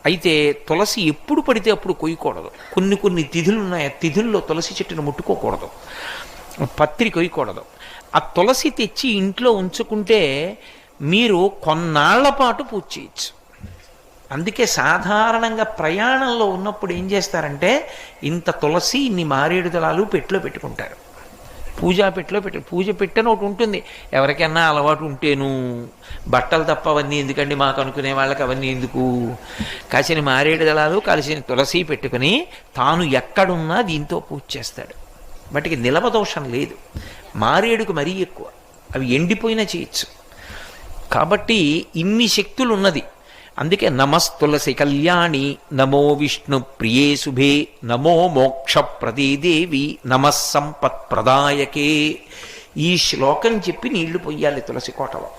అయితే తులసి ఎప్పుడు పడితే అప్పుడు కొయ్యకూడదు. కొన్ని కొన్ని తిథులు ఉన్నాయి, ఆ తిథుల్లో తులసి చెట్టును ముట్టుకోకూడదు, పత్రి కొయ్యకూడదు. ఆ తులసి తెచ్చి ఇంట్లో ఉంచుకుంటే మీరు కొన్నాళ్ల పాటు పూజ చేయొచ్చు. అందుకే సాధారణంగా ప్రయాణంలో ఉన్నప్పుడు ఏం చేస్తారంటే ఇంత తులసి ఇన్ని మారేడు దళాలు పెట్టిలో పెట్టుకుంటారు. పూజ పెట్టని ఒకటి ఉంటుంది. ఎవరికైనా అలవాటు ఉంటేను బట్టలు తప్ప అవన్నీ ఎందుకండి మాకు అనుకునే వాళ్ళకి అవన్నీ ఎందుకు, కాసిన మారేడు దళాలు కలిసిన తులసి పెట్టుకుని తాను ఎక్కడున్నా దీంతో పూజ చేస్తాడు. వాటికి నిలవ దోషం లేదు. మారేడుకు మరీ ఎక్కువ, అవి ఎండిపోయినా చేయొచ్చు. కాబట్టి ఇన్ని శక్తులు ఉన్నది. అందుకే నమస్తులసి కళ్యాణి, నమో విష్ణు ప్రియే శుభే, నమో మోక్ష ప్రదే దేవి, నమః సంపత్ ప్రదాయకే. ఈ శ్లోకం చెప్పి నీళ్లు పొయ్యాలి తులసి కోటలో.